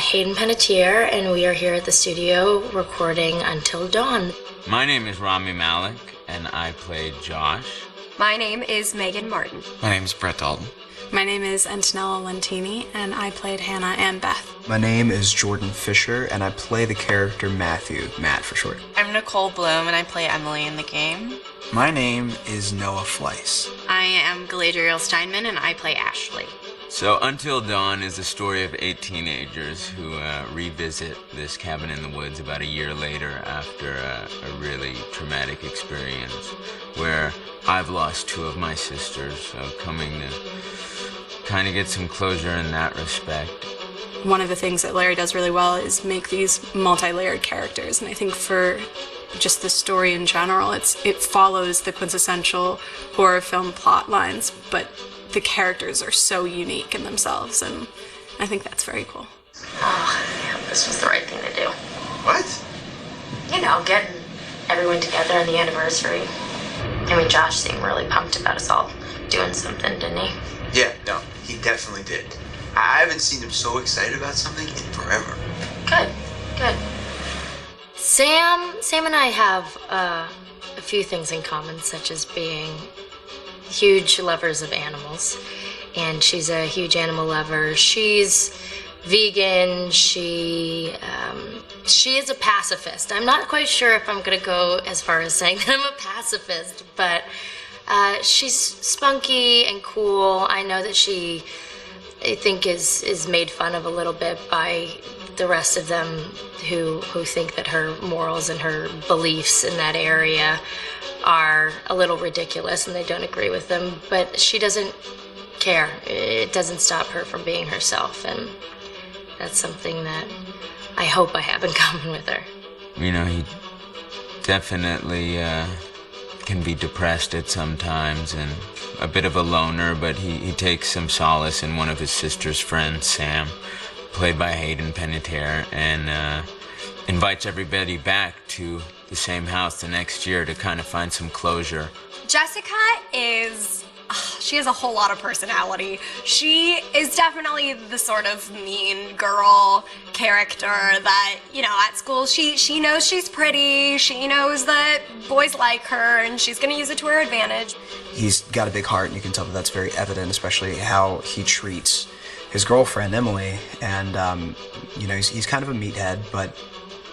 Hayden Panettiere, and we are here at the studio recording Until Dawn. My name is Rami Malek, and I play Josh. My name is Megan Martin. My name is Brett Dalton. My name is Antonella Lentini, and I played Hannah and Beth. My name is Jordan Fisher, and I play the character Matthew, Matt for short. I'm Nicole Bloom, and I play Emily in the game. My name is Noah Fleiss. I am Galadriel Steinman, and I play Ashley. So Until Dawn is the story of 8 teenagers who revisit this cabin in the woods about a year later after a really traumatic experience where I've lost 2 of my sisters, so coming to kind of get some closure in that respect. One of the things that Larry does really well is make these multi-layered characters, and I think for just the story in general, it follows the quintessential horror film plot lines, but the characters are so unique in themselves, and I think that's very cool. Oh, yeah, this was the right thing to do. What? You know, getting everyone together on the anniversary. I mean, Josh seemed really pumped about us all doing something, didn't he? Yeah, no, he definitely did. I haven't seen him so excited about something in forever. Good, good. Sam and I have a few things in common, such as being huge lovers of animals, and she's a huge animal lover. She's vegan. She is a pacifist. I'm not quite sure if I'm gonna go as far as saying that I'm a pacifist, but she's spunky and cool. I know that she, I think, is made fun of a little bit by the rest of them who think that her morals and her beliefs in that area are a little ridiculous and they don't agree with them, but she doesn't care. It doesn't stop her from being herself, and that's something that I hope I have in common with her. You know, he definitely can be depressed at some times and a bit of a loner, but he takes some solace in one of his sister's friends, Sam, played by Hayden Panettiere, and invites everybody back to the same house the next year to kind of find some closure. Jessica she has a whole lot of personality. She is definitely the sort of mean girl character that, you know, at school she knows she's pretty, she knows that boys like her, and she's gonna use it to her advantage. He's got a big heart, and you can tell that that's very evident, especially how he treats his girlfriend, Emily, and, you know, he's kind of a meathead, but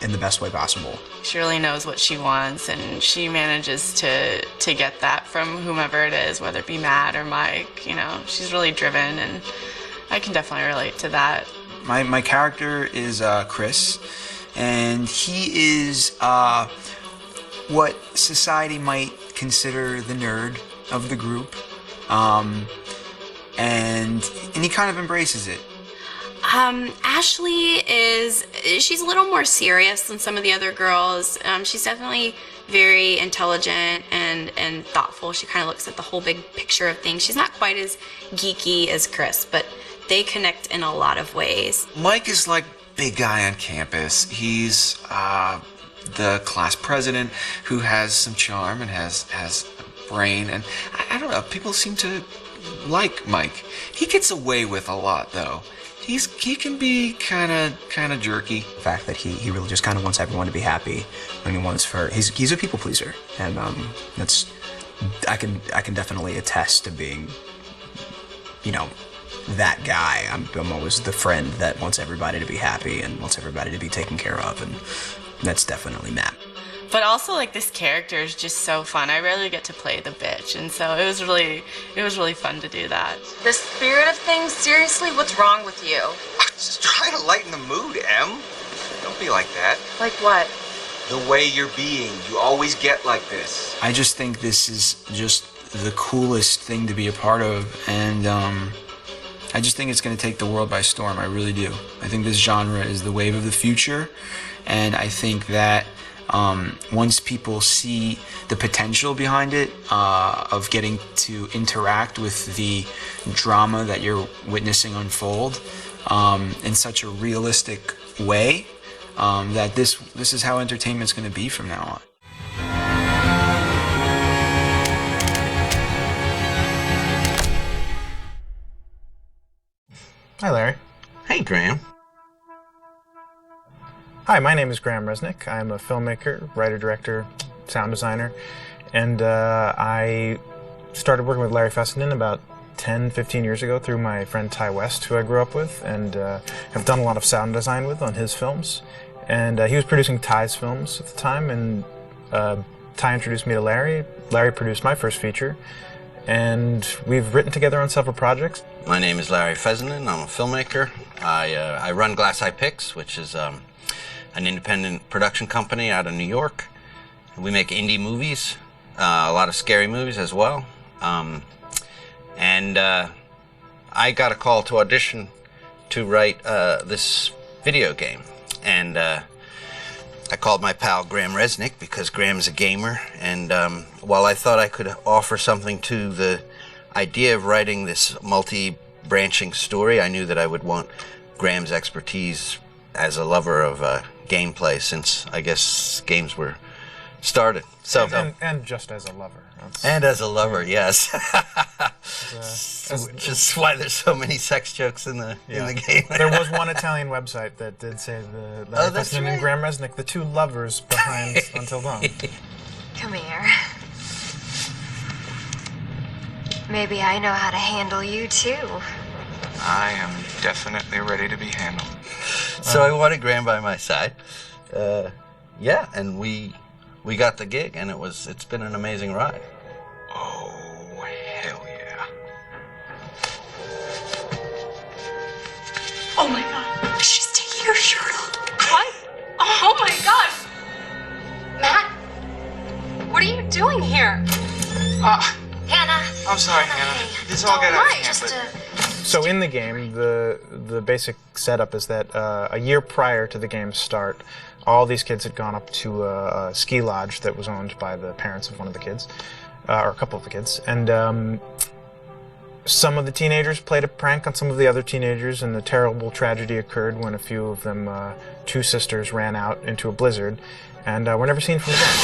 in the best way possible. She really knows what she wants, and she manages to get that from whomever it is, whether it be Matt or Mike. You know, she's really driven, and I can definitely relate to that. My character is Chris, and he is what society might consider the nerd of the group, and he kind of embraces it. Ashley she's a little more serious than some of the other girls. She's definitely very intelligent and thoughtful. She kind of looks at the whole big picture of things. She's not quite as geeky as Chris, but they connect in a lot of ways. Mike is like big guy on campus. He's the class president who has some charm and has a brain, and I don't know, people seem to like Mike. He gets away with a lot though. He can be kind of jerky. The fact that he really just kind of wants everyone to be happy, and he's a people pleaser, and that's I can definitely attest to being, you know, that guy. I'm always the friend that wants everybody to be happy and wants everybody to be taken care of, and that's definitely Matt. But also, like, this character is just so fun. I rarely get to play the bitch, and so it was really fun to do that. The spirit of things, seriously, what's wrong with you? I'm just trying to lighten the mood, Em. Don't be like that. Like what? The way you're being, you always get like this. I just think this is just the coolest thing to be a part of, and I just think it's going to take the world by storm. I really do. I think this genre is the wave of the future, and I think that once people see the potential behind it, of getting to interact with the drama that you're witnessing unfold in such a realistic way, that this is how entertainment's going to be from now on. Hi, Larry. Hey, Graham. Hi, my name is Graham Resnick. I'm a filmmaker, writer, director, sound designer, and I started working with Larry Fessenden about 10, 15 years ago through my friend Ty West, who I grew up with, and have done a lot of sound design with on his films. And he was producing Ty's films at the time, and Ty introduced me to Larry. Larry produced my first feature, and we've written together on several projects. My name is Larry Fessenden. I'm a filmmaker. I run Glass Eye Pix, which is an independent production company out of New York. We make indie movies, a lot of scary movies as well. And I got a call to audition to write this video game. And I called my pal Graham Resnick because Graham's a gamer. And while I thought I could offer something to the idea of writing this multi-branching story, I knew that I would want Graham's expertise as a lover of gameplay, since I guess games were started. So and just as a lover. And as a lover, yes. Which is why there's so many sex jokes in the game. There was one Italian website that did say the Larry Fessenden and Graham Resnick, the two lovers behind Until Dawn. Come here. Maybe I know how to handle you too. I am definitely ready to be handled. So I wanted Graham by my side. Yeah, and we got the gig, and it's been an amazing ride. Oh, hell yeah. Oh my god. She's taking her shirt off. What? Oh my god. Matt, what are you doing here? Hannah. I'm sorry, Hannah. This all got out of hand, but... So in the game, the basic setup is that a year prior to the game's start, all these kids had gone up to a ski lodge that was owned by the parents of one of the kids, or a couple of the kids, and some of the teenagers played a prank on some of the other teenagers, and the terrible tragedy occurred when a few of them, two sisters, ran out into a blizzard, and were never seen from again.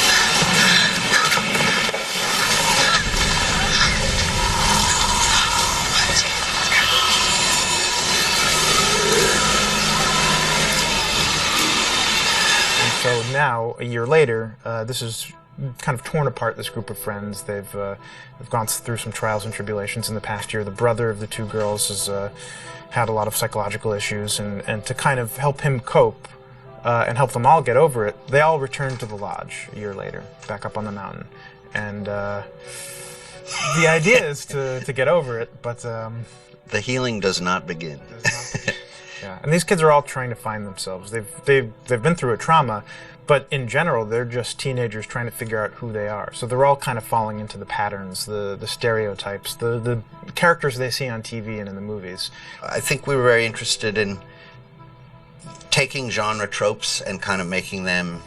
So now, a year later, this is kind of torn apart, this group of friends. They've gone through some trials and tribulations in the past year. The brother of the two girls has had a lot of psychological issues, and to kind of help him cope and help them all get over it, they all returned to the lodge a year later, back up on the mountain. And the idea is to get over it, but... the healing does not begin. Yeah, and these kids are all trying to find themselves. They've been through a trauma, but in general, they're just teenagers trying to figure out who they are. So they're all kind of falling into the patterns, the stereotypes, the characters they see on TV and in the movies. I think we were very interested in taking genre tropes and kind of making them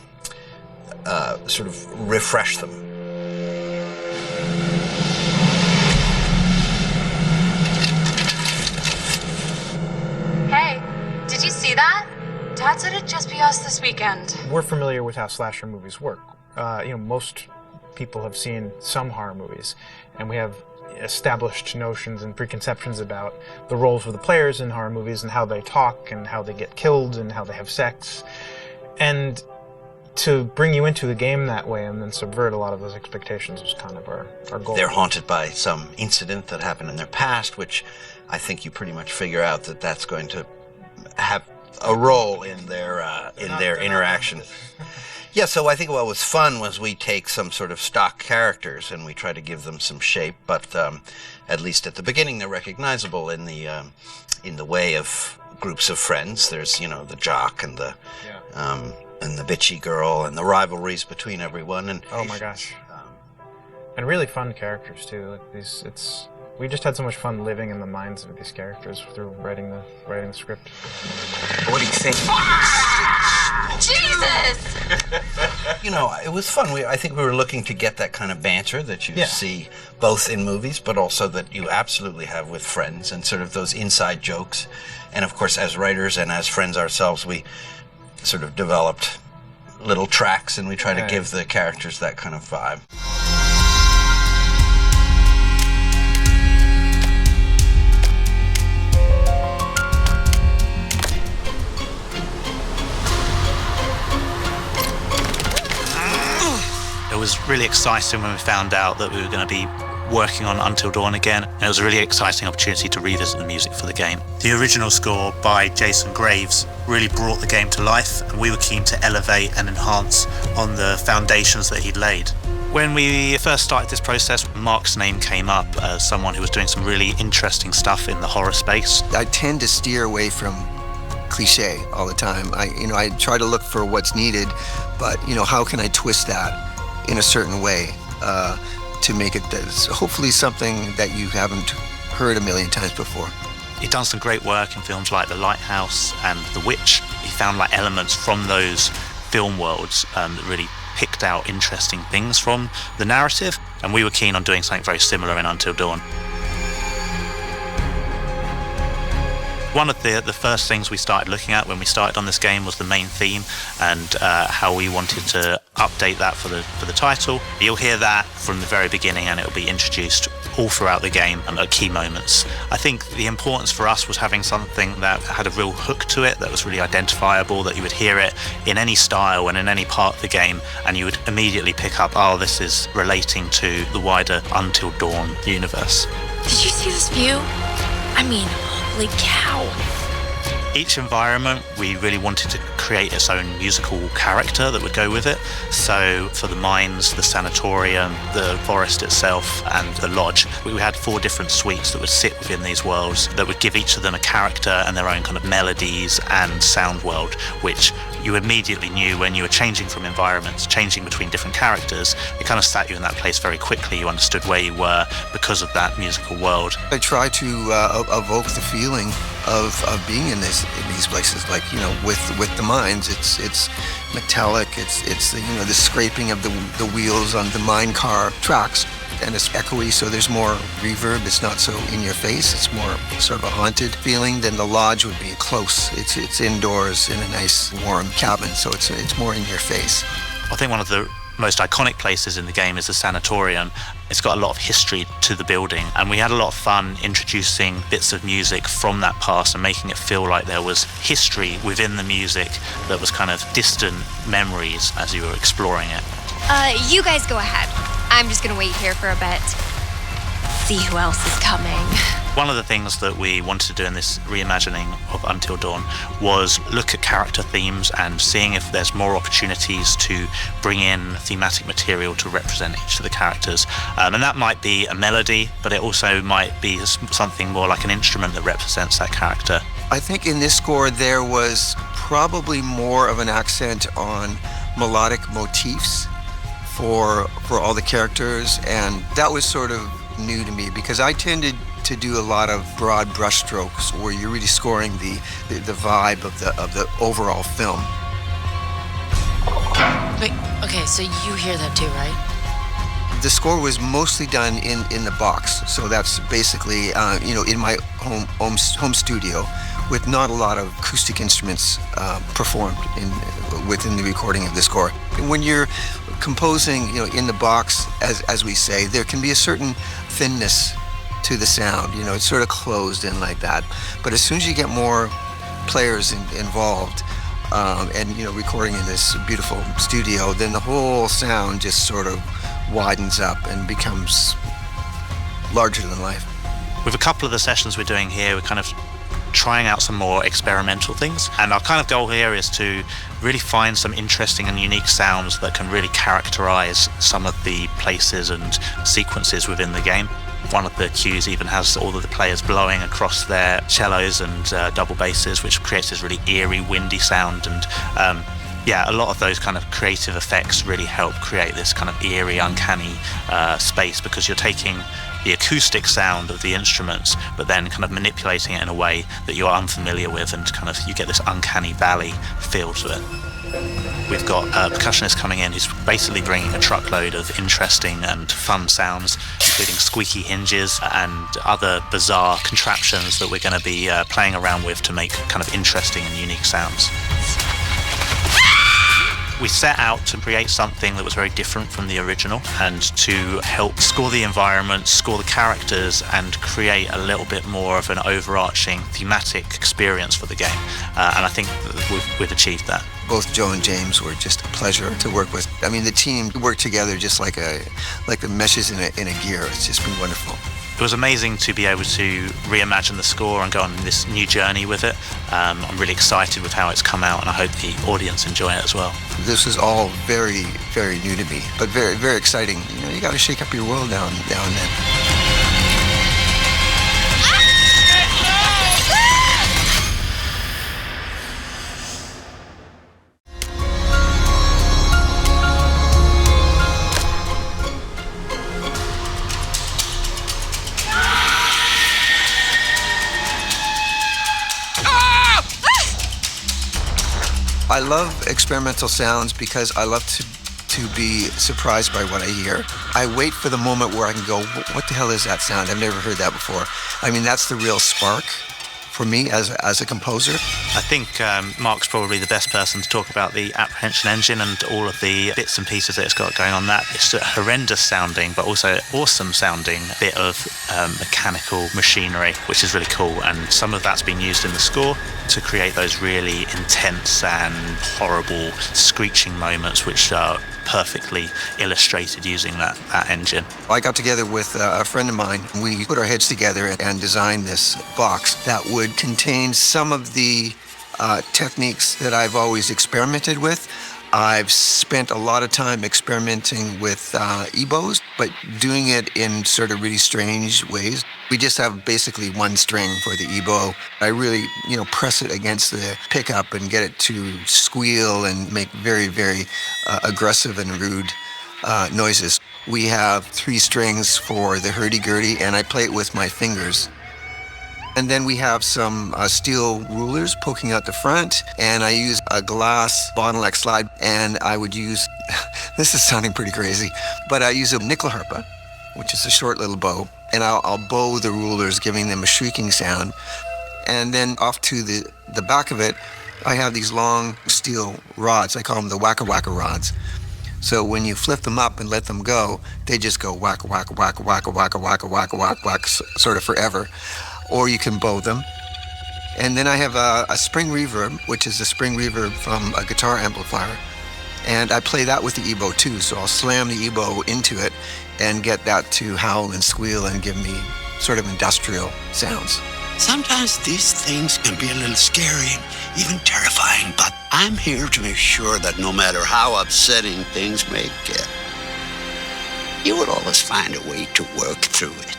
sort of refresh them. Hey, did you see that? Dad said it'd just be us this weekend. We're familiar with how slasher movies work. Most people have seen some horror movies, and we have established notions and preconceptions about the roles of the players in horror movies and how they talk and how they get killed and how they have sex. And to bring you into the game that way and then subvert a lot of those expectations was kind of our goal. They're haunted by some incident that happened in their past, which I think you pretty much figure out that that's going to have a role in their interaction. Yeah, so I think what was fun was we take some sort of stock characters and we try to give them some shape, but at least at the beginning they're recognizable in the way of groups of friends. There's the jock and the bitchy girl and the rivalries between everyone. And oh my gosh, and really fun characters too. Like these, we just had so much fun living in the minds of these characters through writing the script. What do you think? Jesus! It was fun. I think we were looking to get that kind of banter that you see both in movies, but also that you absolutely have with friends, and sort of those inside jokes. And of course, as writers and as friends ourselves, we sort of developed little tracks, and we try to give the characters that kind of vibe. was really exciting when we found out that we were going to be working on Until Dawn again, and it was a really exciting opportunity to revisit the music for the game. The original score by Jason Graves really brought the game to life, and we were keen to elevate and enhance on the foundations that he'd laid. When we first started this process, Mark's name came up as someone who was doing some really interesting stuff in the horror space. I tend to steer away from cliche all the time. I try to look for what's needed, but how can I twist that in a certain way to make it hopefully something that you haven't heard a million times before. He'd done some great work in films like The Lighthouse and The Witch. He found elements from those film worlds that really picked out interesting things from the narrative, and we were keen on doing something very similar in Until Dawn. One of the first things we started looking at when we started on this game was the main theme and how we wanted to update that for the title. You'll hear that from the very beginning, and it'll be introduced all throughout the game and at key moments. I think the importance for us was having something that had a real hook to it, that was really identifiable, that you would hear it in any style and in any part of the game, and you would immediately pick up, oh, this is relating to the wider Until Dawn universe. Did you see this view? I mean, holy cow. Each environment, we really wanted to create its own musical character that would go with it. So for the mines, the sanatorium, the forest itself, and the lodge, we had 4 different suites that would sit within these worlds that would give each of them a character and their own kind of melodies and sound world, which you immediately knew when you were changing from environments, changing between different characters. It kind of sat you in that place very quickly. You understood where you were because of that musical world. I try to evoke the feeling of being in these places, with the mines. It's metallic. It's the scraping of the wheels on the mine car tracks, and it's echoey, so there's more reverb. It's not so in your face. It's more sort of a haunted feeling. Then the lodge would be close. It's indoors in a nice warm cabin, so it's more in your face. I think one of the most iconic places in the game is the sanatorium. It's got a lot of history to the building, and we had a lot of fun introducing bits of music from that past and making it feel like there was history within the music that was kind of distant memories as you were exploring it. You guys go ahead. I'm just gonna wait here for a bit. See who else is coming. One of the things that we wanted to do in this reimagining of Until Dawn was look at character themes and seeing if there's more opportunities to bring in thematic material to represent each of the characters. And that might be a melody, but it also might be something more like an instrument that represents that character. I think in this score there was probably more of an accent on melodic motifs for all the characters, and that was sort of new to me because I tended to do a lot of broad brushstrokes where you're really scoring the vibe of the overall film. Wait, okay, so you hear that too, right? The score was mostly done in the box, so that's basically in my home studio with not a lot of acoustic instruments performed within the recording of the score. When you're composing, in the box, as we say, there can be a certain thinness to the sound. It's sort of closed in like that. But as soon as you get more players involved, and recording in this beautiful studio, then the whole sound just sort of widens up and becomes larger than life. With a couple of the sessions we're doing here, we're kind of trying out some more experimental things, and our kind of goal here is to really find some interesting and unique sounds that can really characterize some of the places and sequences within the game. One of the cues even has all of the players blowing across their cellos and double basses, which creates this really eerie, windy sound, and a lot of those kind of creative effects really help create this kind of eerie, uncanny space, because you're taking the acoustic sound of the instruments, but then kind of manipulating it in a way that you're unfamiliar with, and kind of you get this uncanny valley feel to it. We've got a percussionist coming in who's basically bringing a truckload of interesting and fun sounds, including squeaky hinges and other bizarre contraptions that we're going to be playing around with to make kind of interesting and unique sounds. We set out to create something that was very different from the original and to help score the environment, score the characters, and create a little bit more of an overarching thematic experience for the game. And I think that we've achieved that. Both Joe and James were just a pleasure to work with. I mean, the team worked together just like the meshes in a gear. It's just been wonderful. It was amazing to be able to reimagine the score and go on this new journey with it. I'm really excited with how it's come out, and I hope the audience enjoy it as well. This is all very, very new to me, but very, very exciting. You know, you got to shake up your world now and then. I love experimental sounds because I love to be surprised by what I hear. I wait for the moment where I can go, what the hell is that sound? I've never heard that before. I mean, that's the real spark for me as a composer. I think Mark's probably the best person to talk about the apprehension engine and all of the bits and pieces that it's got going on that. It's a horrendous sounding, but also awesome sounding bit of mechanical machinery, which is really cool. And some of that's been used in the score to create those really intense and horrible screeching moments, which are perfectly illustrated using that engine. I got together with a friend of mine. We put our heads together and designed this box that would contain some of the techniques that I've always experimented with. I've spent a lot of time experimenting with EBOs, but doing it in sort of really strange ways. We just have basically one string for the EBO. I really, press it against the pickup and get it to squeal and make very, very aggressive and rude noises. We have 3 strings for the hurdy-gurdy, and I play it with my fingers. And then we have some steel rulers poking out the front, and I use a glass bottleneck slide, and I would use, this is sounding pretty crazy, but I use a nyckelharpa, which is a short little bow, and I'll bow the rulers, giving them a shrieking sound. And then off to the back of it, I have these long steel rods. I call them the whack-a-whack rods. So when you flip them up and let them go, they just go whack, whack, whack, whack, whack, whack, whack, whack, whack, sort of forever. Or you can bow them. And then I have a spring reverb, which is a spring reverb from a guitar amplifier. And I play that with the EBO too, so I'll slam the EBO into it and get that to howl and squeal and give me sort of industrial sounds. Sometimes these things can be a little scary, even terrifying, but I'm here to make sure that no matter how upsetting things may get, you will always find a way to work through it.